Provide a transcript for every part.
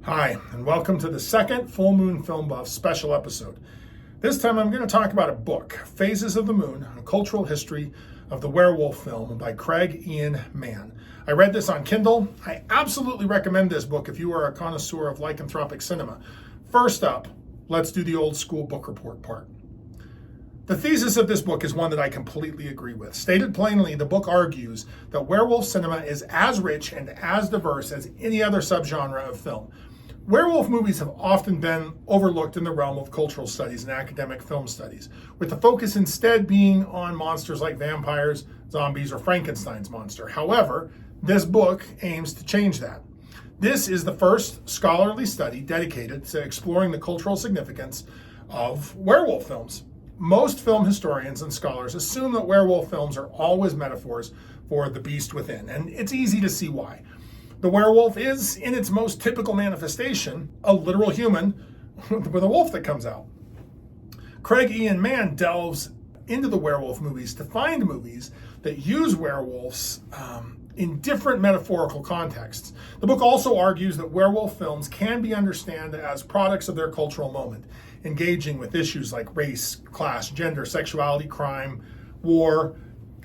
Hi, and welcome to the second Full Moon Film Buff special episode. This time I'm going to talk about a book, Phases of the Moon, A Cultural History of the Werewolf Film by Craig Ian Mann. I read this on Kindle. I absolutely recommend this book if you are a connoisseur of lycanthropic cinema. First up, let's do the old school book report part. The thesis of this book is one that I completely agree with. Stated plainly, the book argues that werewolf cinema is as rich and as diverse as any other subgenre of film. Werewolf movies have often been overlooked in the realm of cultural studies and academic film studies, with the focus instead being on monsters like vampires, zombies, or Frankenstein's monster. However, this book aims to change that. This is the first scholarly study dedicated to exploring the cultural significance of werewolf films. Most film historians and scholars assume that werewolf films are always metaphors for the beast within, and it's easy to see why. The werewolf is, in its most typical manifestation, a literal human with a wolf that comes out. Craig Ian Mann delves into the werewolf movies to find movies that use werewolves in different metaphorical contexts. The book also argues that werewolf films can be understood as products of their cultural moment, engaging with issues like race, class, gender, sexuality, crime, war,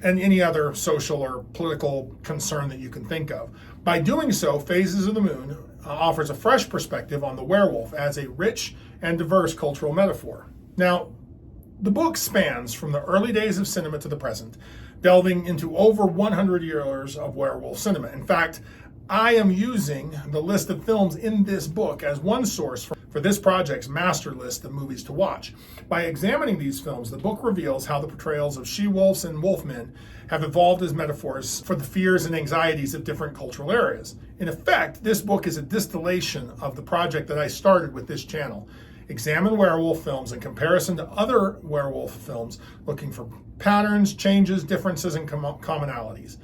and any other social or political concern that you can think of. By doing so, Phases of the Moon offers a fresh perspective on the werewolf as a rich and diverse cultural metaphor. Now, the book spans from the early days of cinema to the present, delving into over 100 years of werewolf cinema. In fact, I am using the list of films in this book as one source for this project's master list of movies to watch. By examining these films, the book reveals how the portrayals of she-wolves and wolfmen have evolved as metaphors for the fears and anxieties of different cultural areas. In effect, this book is a distillation of the project that I started with this channel. Examine werewolf films in comparison to other werewolf films, looking for patterns, changes, differences, and commonalities.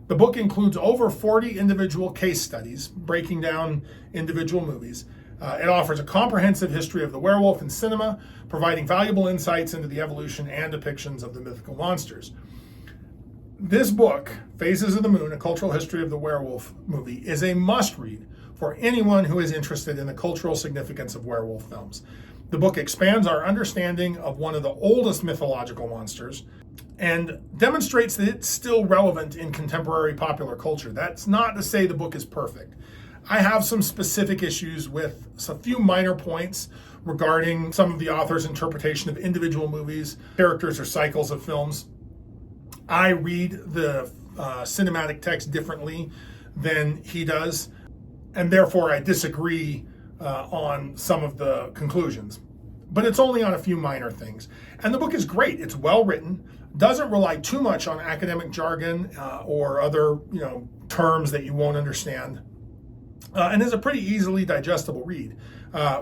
The book includes over 40 individual case studies breaking down individual movies. It offers a comprehensive history of the werewolf in cinema, providing valuable insights into the evolution and depictions of the mythical monsters. This book, Phases of the Moon, A Cultural History of the Werewolf movie, is a must-read for anyone who is interested in the cultural significance of werewolf films. The book expands our understanding of one of the oldest mythological monsters and demonstrates that it's still relevant in contemporary popular culture. That's not to say the book is perfect. I have some specific issues with a few minor points regarding some of the author's interpretation of individual movies, characters, or cycles of films. I read the cinematic text differently than he does, and therefore I disagree on some of the conclusions. But it's only on a few minor things. And the book is great. It's well written, doesn't rely too much on academic jargon or other terms that you won't understand, and is a pretty easily digestible read.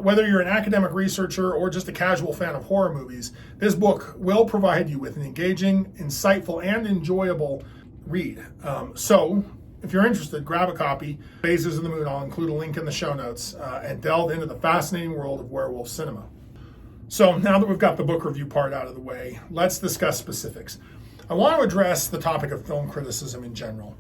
Whether you're an academic researcher or just a casual fan of horror movies, this book will provide you with an engaging, insightful, and enjoyable read. So, if you're interested, grab a copy. Phases of the Moon, I'll include a link in the show notes, and delve into the fascinating world of werewolf cinema. So now that we've got the book review part out of the way, let's discuss specifics. I want to address the topic of film criticism in general.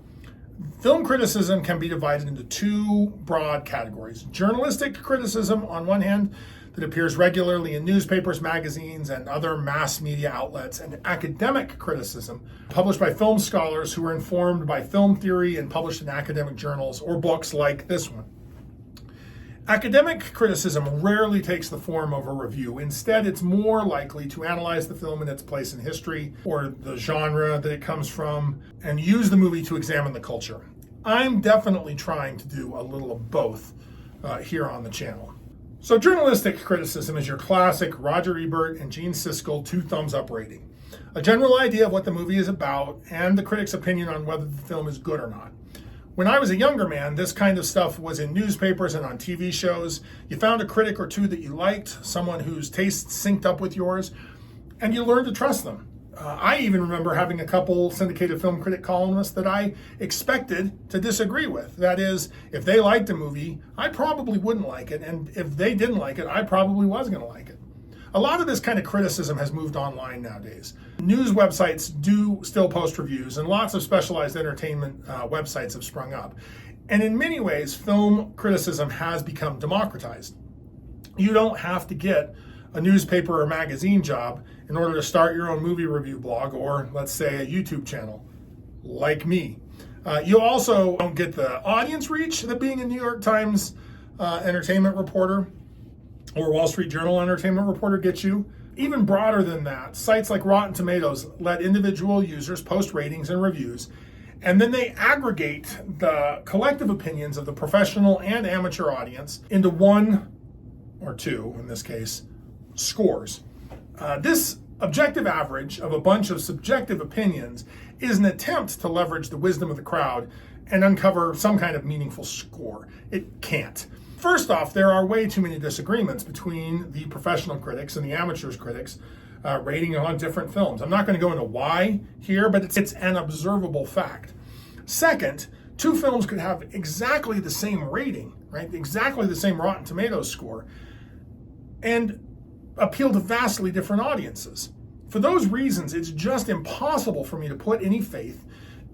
Film criticism can be divided into two broad categories. Journalistic criticism, on one hand, that appears regularly in newspapers, magazines, and other mass media outlets, and academic criticism, published by film scholars who are informed by film theory and published in academic journals or books like this one. Academic criticism rarely takes the form of a review. Instead, it's more likely to analyze the film in its place in history or the genre that it comes from and use the movie to examine the culture. I'm definitely trying to do a little of both here on the channel. So journalistic criticism is your classic Roger Ebert and Gene Siskel 2 thumbs up rating. A general idea of what the movie is about and the critic's opinion on whether the film is good or not. When I was a younger man, this kind of stuff was in newspapers and on TV shows. You found a critic or two that you liked, someone whose tastes synced up with yours, and you learned to trust them. I even remember having a couple syndicated film critic columnists that I expected to disagree with. That is, if they liked a movie, I probably wouldn't like it, and if they didn't like it, I probably was going to like it. A lot of this kind of criticism has moved online nowadays. News websites do still post reviews, and lots of specialized entertainment websites have sprung up. And in many ways, film criticism has become democratized. You don't have to get a newspaper or magazine job in order to start your own movie review blog or, let's say, a YouTube channel, like me. You also don't get the audience reach that being a New York Times entertainment reporter or Wall Street Journal entertainment reporter gets you. Even broader than that, sites like Rotten Tomatoes let individual users post ratings and reviews, and then they aggregate the collective opinions of the professional and amateur audience into one or two, in this case, scores. This objective average of a bunch of subjective opinions is an attempt to leverage the wisdom of the crowd and uncover some kind of meaningful score. It can't. First off, there are way too many disagreements between the professional critics and the amateur critics rating on different films. I'm not going to go into why here, but it's an observable fact. Second, two films could have exactly the same rating, right? Exactly the same Rotten Tomatoes score, and appeal to vastly different audiences. For those reasons, it's just impossible for me to put any faith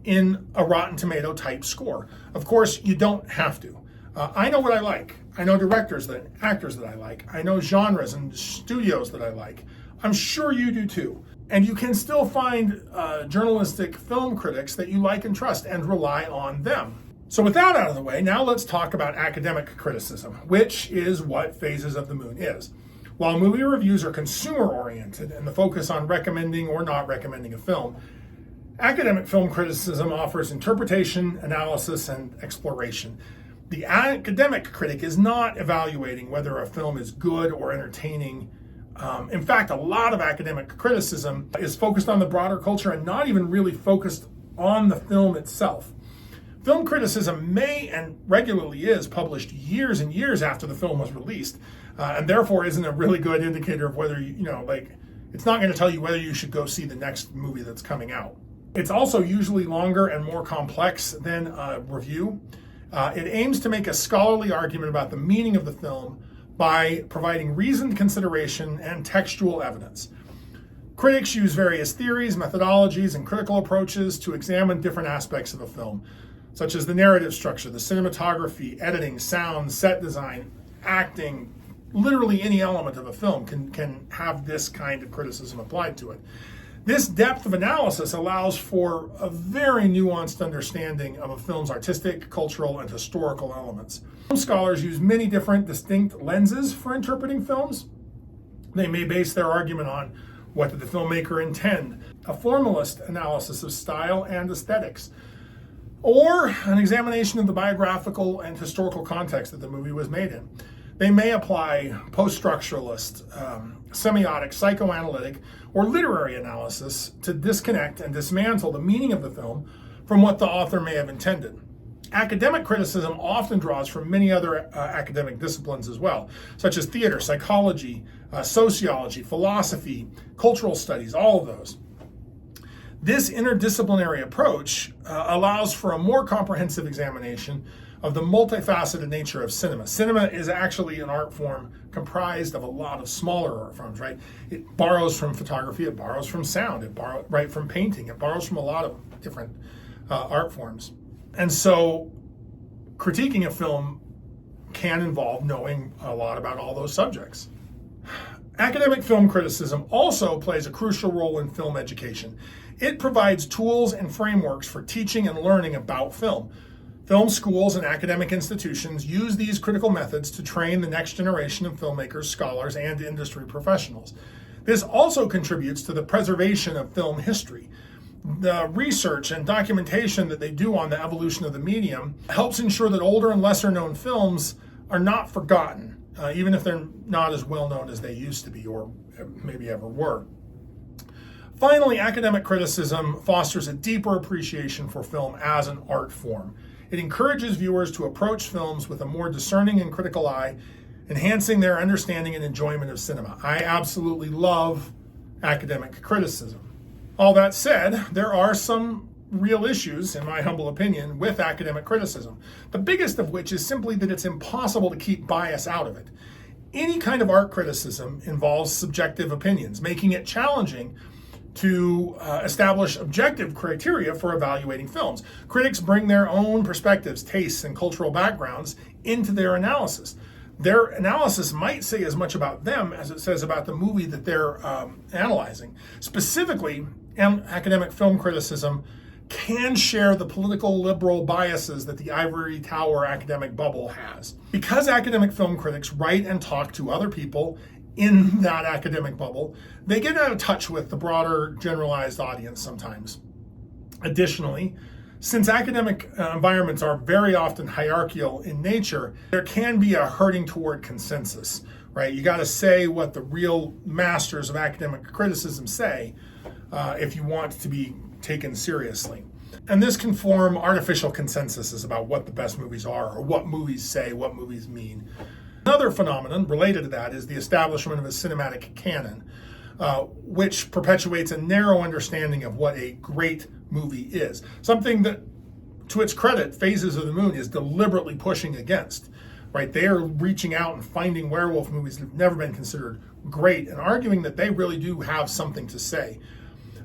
in a Rotten Tomato type score. Of course, you don't have to. I know what I like. I know directors and actors that I like. I know genres and studios that I like. I'm sure you do too. And you can still find journalistic film critics that you like and trust and rely on them. So with that out of the way, now let's talk about academic criticism, which is what Phases of the Moon is. While movie reviews are consumer-oriented and the focus on recommending or not recommending a film, academic film criticism offers interpretation, analysis, and exploration. The academic critic is not evaluating whether a film is good or entertaining. In fact, a lot of academic criticism is focused on the broader culture and not even really focused on the film itself. Film criticism may and regularly is published years and years after the film was released, and therefore isn't a really good indicator of whether, it's not going to tell you whether you should go see the next movie that's coming out. It's also usually longer and more complex than a review. It aims to make a scholarly argument about the meaning of the film by providing reasoned consideration and textual evidence. Critics use various theories, methodologies, and critical approaches to examine different aspects of a film, such as the narrative structure, the cinematography, editing, sound, set design, acting. Literally any element of a film can have this kind of criticism applied to it. This depth of analysis allows for a very nuanced understanding of a film's artistic, cultural, and historical elements. Film scholars use many different distinct lenses for interpreting films. They may base their argument on what did the filmmaker intend, a formalist analysis of style and aesthetics, or an examination of the biographical and historical context that the movie was made in. They may apply post-structuralist, semiotic, psychoanalytic, or literary analysis to disconnect and dismantle the meaning of the film from what the author may have intended. Academic criticism often draws from many other academic disciplines as well, such as theater, psychology, sociology, philosophy, cultural studies, all of those. This interdisciplinary approach allows for a more comprehensive examination of the multifaceted nature of cinema. Cinema is actually an art form comprised of a lot of smaller art forms, right? It borrows from photography, it borrows from sound, it borrows from painting, it borrows from a lot of different art forms. And so critiquing a film can involve knowing a lot about all those subjects. Academic film criticism also plays a crucial role in film education. It provides tools and frameworks for teaching and learning about film. Film schools and academic institutions use these critical methods to train the next generation of filmmakers, scholars, and industry professionals. This also contributes to the preservation of film history. The research and documentation that they do on the evolution of the medium helps ensure that older and lesser known films are not forgotten, even if they're not as well known as they used to be or maybe ever were. Finally, academic criticism fosters a deeper appreciation for film as an art form. It encourages viewers to approach films with a more discerning and critical eye, enhancing their understanding and enjoyment of cinema. I absolutely love academic criticism. All that said, there are some real issues, in my humble opinion, with academic criticism. The biggest of which is simply that it's impossible to keep bias out of it. Any kind of art criticism involves subjective opinions, making it challenging to establish objective criteria for evaluating films. Critics bring their own perspectives, tastes, and cultural backgrounds into their analysis. Their analysis might say as much about them as it says about the movie that they're analyzing. Specifically, academic film criticism can share the political liberal biases that the ivory tower academic bubble has. Because academic film critics write and talk to other people in that academic bubble, they get out of touch with the broader generalized audience sometimes. Additionally, since academic environments are very often hierarchical in nature, there can be a hurting toward consensus, right? You got to say what the real masters of academic criticism say if you want to be taken seriously. And this can form artificial consensuses about what the best movies are, or what movies say, what movies mean. Another phenomenon related to that is the establishment of a cinematic canon, which perpetuates a narrow understanding of what a great movie is. Something that, to its credit, Phases of the Moon is deliberately pushing against. Right? They are reaching out and finding werewolf movies that have never been considered great and arguing that they really do have something to say.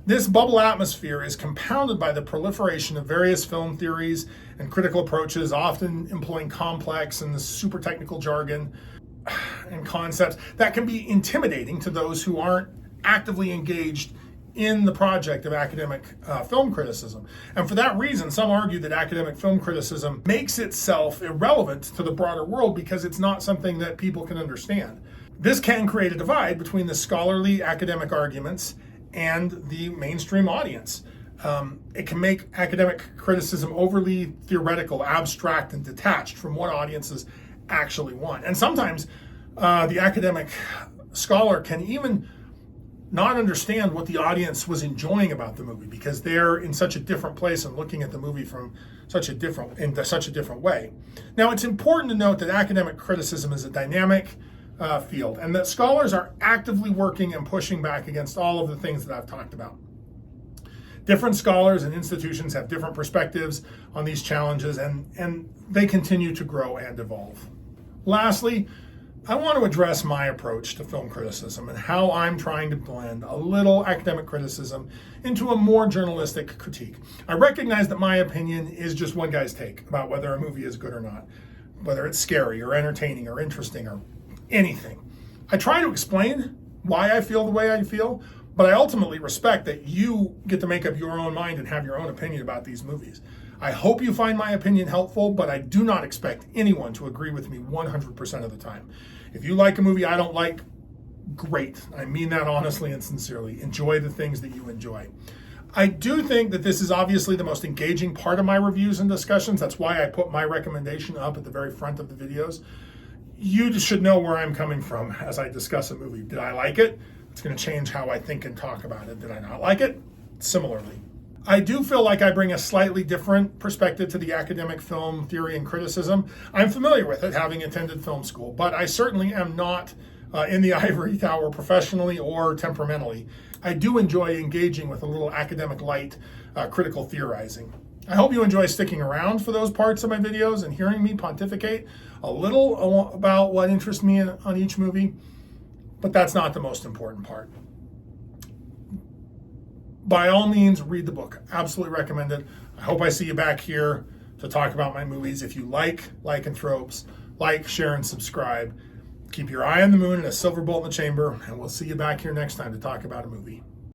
This bubble atmosphere is compounded by the proliferation of various film theories and critical approaches, often employing complex and super technical jargon and concepts that can be intimidating to those who aren't actively engaged in the project of academic film criticism. And for that reason, some argue that academic film criticism makes itself irrelevant to the broader world because it's not something that people can understand. This can create a divide between the scholarly academic arguments and the mainstream audience. It can make academic criticism overly theoretical, abstract, and detached from what audiences actually want. And sometimes the academic scholar can even not understand what the audience was enjoying about the movie because they're in such a different place and looking at the movie from such a different way. Now, it's important to note that academic criticism is a dynamic field, and that scholars are actively working and pushing back against all of the things that I've talked about. Different scholars and institutions have different perspectives on these challenges, and they continue to grow and evolve. Lastly, I want to address my approach to film criticism and how I'm trying to blend a little academic criticism into a more journalistic critique. I recognize that my opinion is just one guy's take about whether a movie is good or not, whether it's scary or entertaining or interesting or anything. I try to explain why I feel the way I feel, but I ultimately respect that you get to make up your own mind and have your own opinion about these movies. I hope you find my opinion helpful, but I do not expect anyone to agree with me 100% of the time. If you like a movie I don't like, great. I mean that honestly and sincerely. Enjoy the things that you enjoy. I do think that this is obviously the most engaging part of my reviews and discussions. That's why I put my recommendation up at the very front of the videos. You just should know where I'm coming from as I discuss a movie. Did I like it? It's going to change how I think and talk about it. Did I not like it? Similarly. I do feel like I bring a slightly different perspective to the academic film theory and criticism. I'm familiar with it, having attended film school, but I certainly am not in the ivory tower professionally or temperamentally. I do enjoy engaging with a little academic light critical theorizing. I hope you enjoy sticking around for those parts of my videos and hearing me pontificate a little about what interests me on each movie, but that's not the most important part. By all means, read the book. Absolutely recommend it. I hope I see you back here to talk about my movies. If you like lycanthropes, like, share, and subscribe. Keep your eye on the moon and a silver bolt in the chamber, and we'll see you back here next time to talk about a movie.